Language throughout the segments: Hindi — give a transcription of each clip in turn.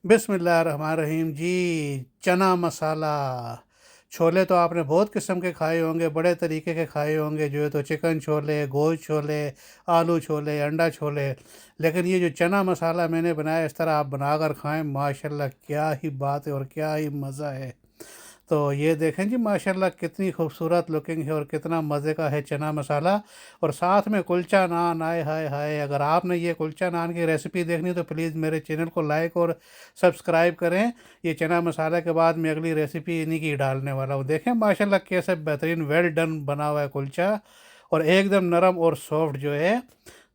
बिस्मिल्लाहिर्रहमानिर्रहीम जी। चना मसाला। छोले तो आपने बहुत किस्म के खाए होंगे, बड़े तरीके के खाए होंगे, जो है तो चिकन छोले, गोश्त छोले, आलू छोले, अंडा छोले। लेकिन ये जो चना मसाला मैंने बनाया, इस तरह आप बनाकर खाएं, माशाल्लाह क्या ही बात है और क्या ही मज़ा है। तो ये देखें जी, माशाल्लाह कितनी खूबसूरत लुकिंग है और कितना मज़े का है चना मसाला। और साथ में कुलचा नान, आए हाय हाय। अगर आपने ये कुलचा नान की रेसिपी देखनी तो प्लीज़ मेरे चैनल को लाइक और सब्सक्राइब करें। ये चना मसाला के बाद मैं अगली रेसिपी इन्हीं की डालने वाला हूँ। देखें माशाल्लाह कैसे बेहतरीन वेल डन बना हुआ है कुलचा, और एकदम नरम और सॉफ्ट जो है।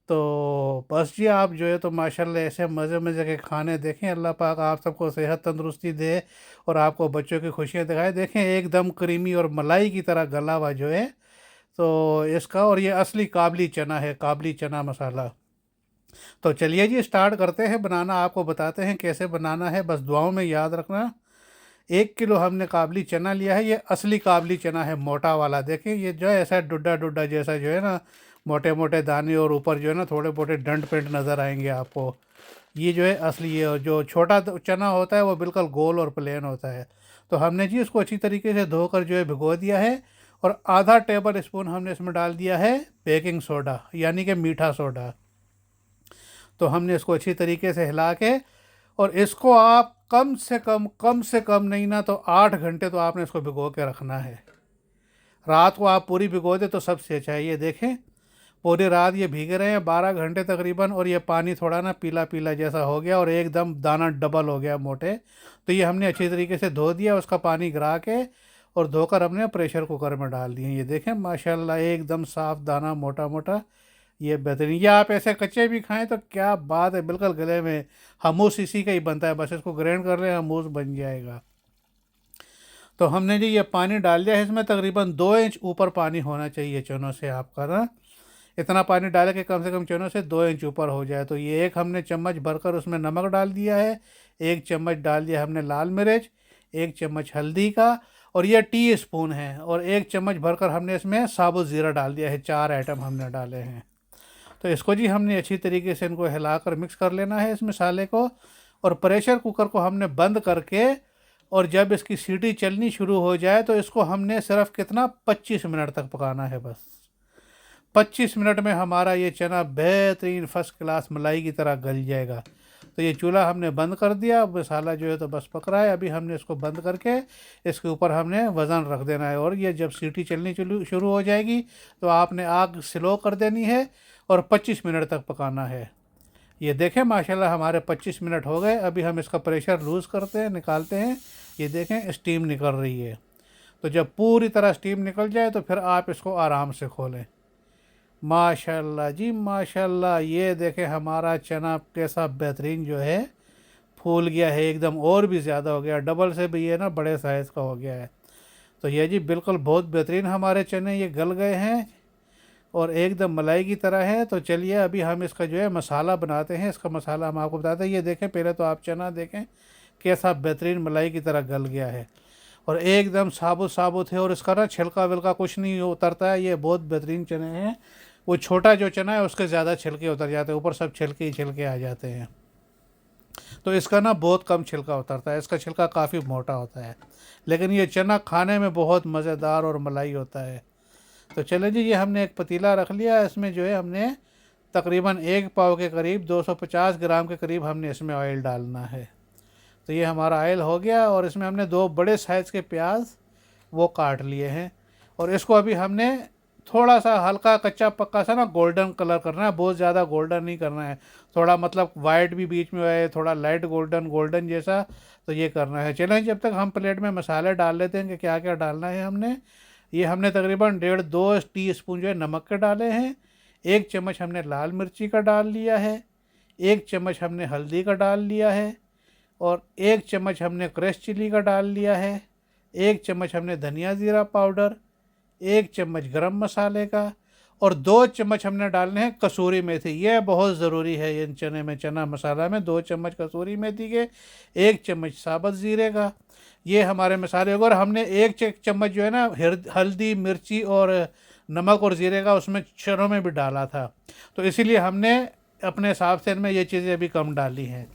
तो बस जी, आप जो है तो माशाल्लाह ऐसे मज़े मज़े के खाने देखें। अल्लाह पाक आप सबको सेहत तंदुरुस्ती दे और आपको बच्चों की खुशियाँ दिखाए। देखें एकदम क्रीमी और मलाई की तरह गला हुआ जो है तो इसका। और ये असली काबली चना है, काबली चना मसाला। तो चलिए जी, स्टार्ट करते हैं बनाना। आपको बताते हैं कैसे बनाना है, बस दुआओं में याद रखना। 1 किलो हमने काबली चना लिया है। ये असली काबली चना है, मोटा वाला। देखें ये जो है ऐसा डुड्डा डुड्डा जैसा जो है ना, मोटे मोटे दाने, और ऊपर जो है ना थोड़े मोटे डंड पेंट नज़र आएंगे आपको। ये जो है असली है। और जो छोटा चना होता है वो बिल्कुल गोल और प्लेन होता है। तो हमने जी उसको अच्छी तरीके से धोकर जो है भिगो दिया है। और आधा टेबल स्पून हमने इसमें डाल दिया है बेकिंग सोडा, यानी कि मीठा सोडा। तो हमने इसको अच्छी तरीके से हिला के, और इसको आप कम से कम नहीं ना तो 8 घंटे तो आपने इसको भिगो के रखना है। रात को आप पूरी भिगो दे तो सबसे अच्छा है। ये देखें पूरी रात ये भीगे रहे हैं, 12 घंटे तकरीबन, और ये पानी थोड़ा ना पीला पीला जैसा हो गया और एकदम दाना डबल हो गया मोटे। तो ये हमने अच्छी तरीके से धो दिया, उसका पानी गिरा के, और धोकर हमने प्रेशर कुकर में डाल दिए। ये देखें माशाल्लाह एकदम साफ़ दाना, मोटा मोटा। ये बेहतरीन। ये आप ऐसे कच्चे भी खाएं तो क्या बात है, बिल्कुल गले में हमूस इसी का ही बनता है। बस इसको ग्राइंड कर लें, हमूस बन जाएगा। तो हमने जी ये पानी डाल दिया है, इसमें तकरीबन 2 इंच ऊपर पानी होना चाहिए चनों से आपका ना। इतना पानी डालें कि कम से कम चनों से 2 इंच ऊपर हो जाए। तो ये एक हमने चम्मच भरकर उसमें नमक डाल दिया है, 1 चम्मच डाल दिया हमने लाल मिर्च, 1 चम्मच हल्दी का, और यह टी स्पून है, और 1 चम्मच भरकर हमने इसमें साबुत ज़ीरा डाल दिया है। 4 आइटम हमने डाले हैं। तो इसको जी हमने अच्छी तरीके से इनको हिलाकर मिक्स कर लेना है इस मसाले को। और प्रेशर कुकर को हमने बंद करके, और जब इसकी सीटी चलनी शुरू हो जाए तो इसको हमने सिर्फ कितना 25 मिनट तक पकाना है। बस 25 मिनट में हमारा ये चना बेहतरीन फर्स्ट क्लास मलाई की तरह गल जाएगा। तो ये चूल्हा हमने बंद कर दिया। अब मसाला जो है तो बस पक रहा है। अभी हमने इसको बंद करके इसके ऊपर हमने वज़न रख देना है, और ये जब सीटी चलनी शुरू हो जाएगी तो आपने आग स्लो कर देनी है और 25 मिनट तक पकाना है। ये देखें माशाल्लाह हमारे 25 मिनट हो गए। अभी हम इसका प्रेशर लूज़ करते हैं, निकालते हैं। ये देखें स्टीम निकल रही है। तो जब पूरी तरह स्टीम निकल जाए तो फिर आप इसको आराम से खोलें। माशाल्लाह जी माशाल्लाह, ये देखें हमारा चना कैसा बेहतरीन जो है फूल गया है एकदम, और भी ज़्यादा हो गया, डबल से भी ये ना बड़े साइज़ का हो गया है। तो ये जी बिल्कुल बहुत बेहतरीन हमारे चने ये गल गए हैं और एकदम मलाई की तरह है। तो चलिए अभी हम इसका जो है मसाला बनाते हैं। इसका मसाला हम आपको बताते हैं। ये देखें, पहले तो आप चना देखें कैसा बेहतरीन मलाई की तरह गल गया है और एकदम साबुत साबुत है, और इसका ना छिलका विलका कुछ नहीं उतरता है। ये बहुत बेहतरीन चने हैं। वो छोटा जो चना है उसके ज़्यादा छिलके उतर जाते हैं, ऊपर सब छिलके ही छिलके आ जाते हैं। तो इसका ना बहुत कम छिलका उतरता है, इसका छिलका काफ़ी मोटा होता है। लेकिन ये चना खाने में बहुत मज़ेदार और मलाई होता है। तो चले जी, ये हमने एक पतीला रख लिया। इसमें जो है हमने तकरीबन 1 पाव के करीब, 250 ग्राम के करीब हमने इसमें ऑयल डालना है। तो ये हमारा ऑयल हो गया, और इसमें हमने 2 बड़े साइज़ के प्याज वो काट लिए हैं। और इसको अभी हमने थोड़ा सा हल्का कच्चा पक्का सा ना गोल्डन कलर करना है, बहुत ज़्यादा गोल्डन नहीं करना है। थोड़ा मतलब वाइट भी बीच में है, थोड़ा लाइट गोल्डन गोल्डन जैसा। तो ये करना है। चलें जब तक हम प्लेट में मसाले डाल लेते हैं कि क्या क्या डालना है हमने। ये हमने तकरीबन 1.5-2 टीस्पून जो है नमक के डाले हैं। 1 चम्मच हमने लाल मिर्ची का डाल लिया है। 1 चम्मच हमने हल्दी का डाल लिया है। और 1 चम्मच हमने क्रश चिली का डाल लिया है। 1 चम्मच हमने धनिया ज़ीरा पाउडर, 1 चम्मच गरम मसाले का, और 2 चम्मच हमने डालने हैं कसूरी मेथी। ये बहुत ज़रूरी है इन चने में, चना मसाला में 2 चम्मच कसूरी मेथी के, 1 चम्मच साबुत ज़ीरे का। ये हमारे मसाले होगा। और हमने 1 चम्मच जो है ना हल्दी मिर्ची और नमक और ज़ीरे का उसमें चनों में भी डाला था। तो इसीलिए हमने अपने हिसाब से इनमें ये चीज़ें अभी कम डाली हैं।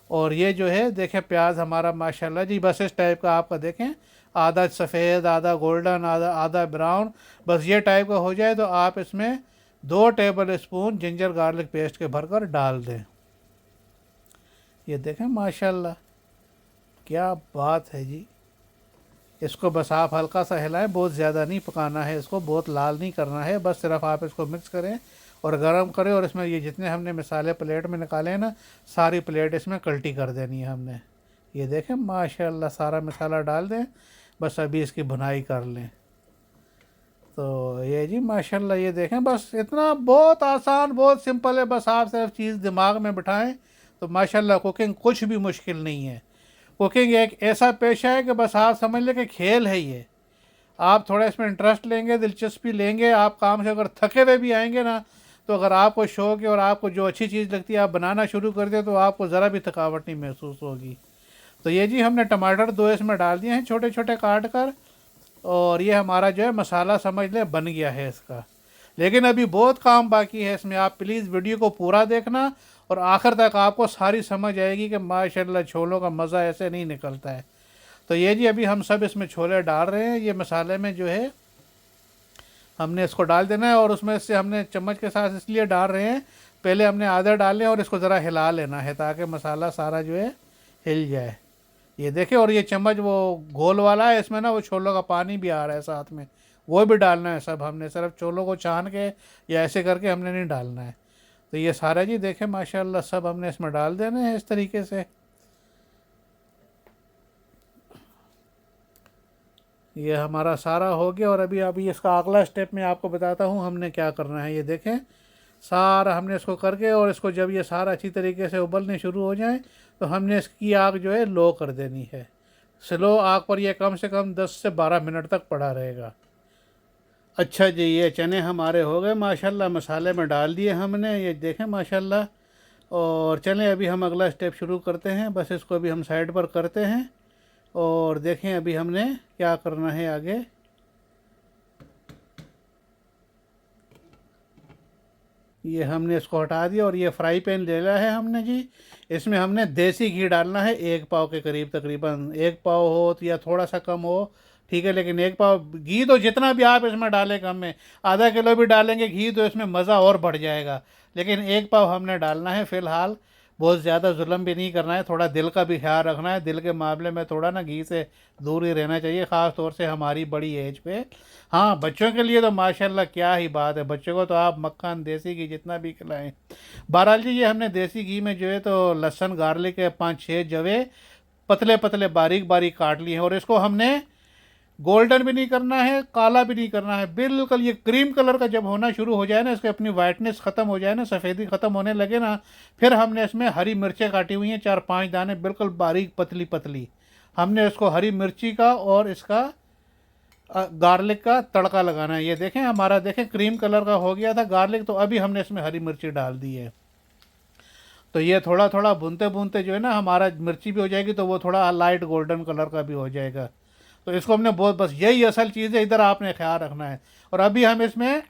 और ये जो है देखें प्याज हमारा माशाल्लाह जी बस इस टाइप का आपका देखें, आधा सफ़ेद आधा गोल्डन आधा आधा ब्राउन, बस ये टाइप का हो जाए तो आप इसमें 2 table spoon ginger garlic paste के भरकर डाल दें। ये देखें माशाल्लाह क्या बात है जी। इसको बस आप हल्का सा हिलाएं, बहुत ज़्यादा नहीं पकाना है इसको, बहुत लाल नहीं करना है, बस सिर्फ आप इसको मिक्स करें और गरम करें। और इसमें ये जितने हमने मसाले प्लेट में निकाले हैं ना, सारी प्लेट इसमें कल्टी कर देनी है हमने। ये देखें माशाल्लाह सारा मसाला डाल दें, बस अभी इसकी भुनाई कर लें। तो ये जी माशाल्लाह ये देखें बस इतना बहुत आसान बहुत सिंपल है, बस आप सिर्फ चीज़ दिमाग में बिठाएं तो माशाल्लाह कुकिंग कुछ भी मुश्किल नहीं है। कुकिंग एक ऐसा पेशा है कि बस आप समझ लें कि खेल है ये। आप थोड़ा इसमें इंटरेस्ट लेंगे, दिलचस्पी लेंगे, आप काम से अगर थके हुए भी आएंगे ना, तो अगर आपको शौक़ है और आपको जो अच्छी चीज़ लगती है आप बनाना शुरू कर दें तो आपको ज़रा भी थकावट नहीं महसूस होगी। तो ये जी हमने टमाटर 2 इसमें डाल दिए हैं छोटे छोटे काट कर, और ये हमारा जो है मसाला समझ लें बन गया है इसका। लेकिन अभी बहुत काम बाकी है इसमें, आप प्लीज़ वीडियो को पूरा देखना और आखिर तक आपको सारी समझ आएगी कि माशाल्लाह छोलों का मज़ा ऐसे नहीं निकलता है। तो ये जी अभी हम सब इसमें छोले डाल रहे हैं, ये मसाले में जो है हमने इसको डाल देना है। और उसमें से हमने चम्मच के साथ इसलिए डाल रहे हैं, पहले हमने आधा डालें और इसको ज़रा हिला लेना है ताकि मसाला सारा जो है हिल जाए। ये देखें, और ये चम्मच वो घोल वाला है, इसमें ना वो छोलों का पानी भी आ रहा है साथ में, वो भी डालना है सब हमने, सिर्फ छोलों को छान के या ऐसे करके हमने नहीं डालना है। तो ये सारा जी देखें माशाल्लाह सब हमने इसमें डाल देना है इस तरीके से। ये हमारा सारा हो गया और अभी अभी इसका अगला स्टेप मैं आपको बताता हूँ हमने क्या करना है। ये देखें सारा हमने इसको करके, और इसको जब ये सारा अच्छी तरीके से उबलने शुरू हो जाए तो हमने इसकी आग जो है लो कर देनी है। स्लो आग पर यह कम से कम 10 से 12 मिनट तक पड़ा रहेगा। अच्छा जी, ये चने हमारे हो गए माशाल्लाह, मसाले में डाल दिए हमने, ये देखें माशाल्लाह। और चलें अभी हम अगला स्टेप शुरू करते हैं, बस इसको अभी हम साइड पर करते हैं और देखें अभी हमने क्या करना है आगे। ये हमने इसको हटा दिया और ये फ्राई पैन ले लिया है हमने जी। इसमें हमने देसी घी डालना है 1 पाव के करीब, तकरीबन 1 पाव हो तो या थोड़ा सा कम हो ठीक है, लेकिन 1 पाव घी तो जितना भी आप इसमें डालें कम में, आधा किलो भी डालेंगे घी तो इसमें मज़ा और बढ़ जाएगा। लेकिन 1 पाव हमने डालना है फ़िलहाल, बहुत ज़्यादा जुल्म भी नहीं करना है, थोड़ा दिल का भी ख्याल रखना है। दिल के मामले में थोड़ा ना घी से दूर ही रहना चाहिए, ख़ास तौर से हमारी बड़ी एज पे। हाँ बच्चों के लिए तो माशाल्लाह क्या ही बात है, बच्चों को तो आप मक्खन देसी घी जितना भी खिलाएं। बहरहाल जी ये हमने देसी घी में जो है तो लहसुन गार्लिक के 5-6 जवे पतले पतले बारीक बारीक काट लिए हैं, और इसको हमने गोल्डन भी नहीं करना है काला भी नहीं करना है, बिल्कुल ये क्रीम कलर का जब होना शुरू हो जाए ना, इसकी अपनी वाइटनेस ख़त्म हो जाए ना, सफ़ेदी ख़त्म होने लगे ना, फिर हमने इसमें हरी मिर्चें काटी हुई हैं 4-5 दाने बिल्कुल बारीक पतली पतली, हमने इसको हरी मिर्ची का और इसका गार्लिक का तड़का लगाना है। ये देखें हमारा देखें क्रीम कलर का हो गया था गार्लिक, तो अभी हमने इसमें हरी मिर्ची डाल दी है। तो ये थोड़ा थोड़ा भूनते भूनते जो है ना हमारा मिर्ची भी हो जाएगी तो वो थोड़ा लाइट गोल्डन कलर का भी हो जाएगा। तो इसको हमने बहुत, बस यही असल चीज़ है, इधर आपने ख्याल रखना है। और अभी हम इसमें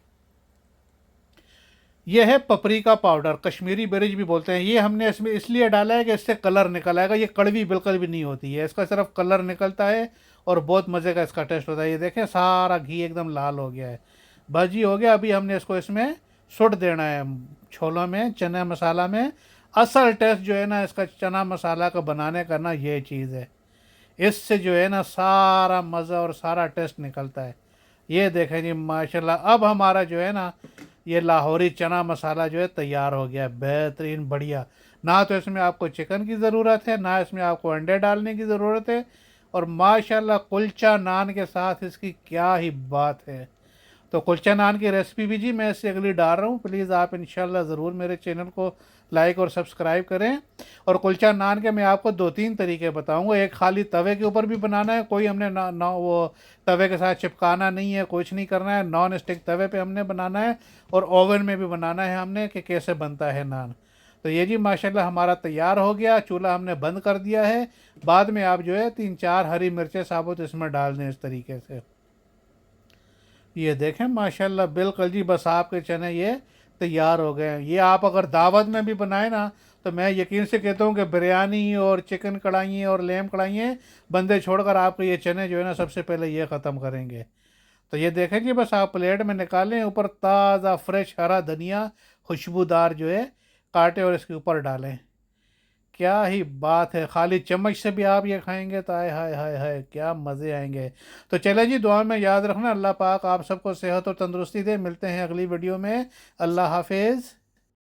यह है पपरिका पाउडर, कश्मीरी मिर्च भी बोलते हैं, ये हमने इसमें इसलिए डाला है कि इससे कलर निकल आएगा। ये कड़वी बिल्कुल भी नहीं होती है, इसका सिर्फ कलर निकलता है और बहुत मज़े का इसका टेस्ट होता है। ये देखें सारा घी एकदम लाल हो गया है, भाजी हो गया। अभी हमने इसको इसमें सुट देना है छोलों में, चना मसाला में। असल टेस्ट जो है ना इसका चना मसाला का बनाने का ना ये चीज़ है, इससे जो है ना सारा मज़ा और सारा टेस्ट निकलता है। ये देखें जी माशाल्लाह, अब हमारा जो है ना ये लाहौरी चना मसाला जो है तैयार हो गया, बेहतरीन बढ़िया। ना तो इसमें आपको चिकन की ज़रूरत है, ना इसमें आपको अंडे डालने की ज़रूरत है, और माशाल्लाह कुलचा नान के साथ इसकी क्या ही बात है। तो कुलचा नान की रेसिपी भी जी मैं इससे अगली डाल रहा हूँ, प्लीज़ आप इंशाल्लाह ज़रूर मेरे चैनल को लाइक और सब्सक्राइब करें। और कुलचा नान के मैं आपको 2-3 तरीके बताऊंगा। एक खाली तवे के ऊपर भी बनाना है, कोई हमने ना वो तवे के साथ चिपकाना नहीं है, कुछ नहीं करना है, नॉन स्टिक तवे पे हमने बनाना है, और ओवन में भी बनाना है हमने कि कैसे बनता है नान। तो ये जी माशाल्लाह हमारा तैयार हो गया, चूल्हा हमने बंद कर दिया है। बाद में आप जो है 3-4 हरी मिर्चें साबुत इसमें डाल दें इस तरीके से। ये देखें माशाल्लाह बिल्कुल जी, बस आपके चने ये तैयार हो गए हैं। ये आप अगर दावत में भी बनाए ना तो मैं यकीन से कहता हूँ कि बिरयानी और चिकन कढ़ाई और लेम कढ़ाई बंदे छोड़कर आपको ये चने जो है ना सबसे पहले ये ख़त्म करेंगे। तो ये देखें जी, बस आप प्लेट में निकालें, ऊपर ताज़ा फ्रेश हरा धनिया खुशबूदार जो है काटे और इसके ऊपर डालें। क्या ही बात है, खाली चम्मच से भी आप ये खाएंगे तो आय हाय हाय हाय क्या मज़े आएंगे। तो चले जी, दुआ में याद रखना, अल्लाह पाक आप सबको सेहत और तंदुरुस्ती दे। मिलते हैं अगली वीडियो में। अल्लाह हाफिज़।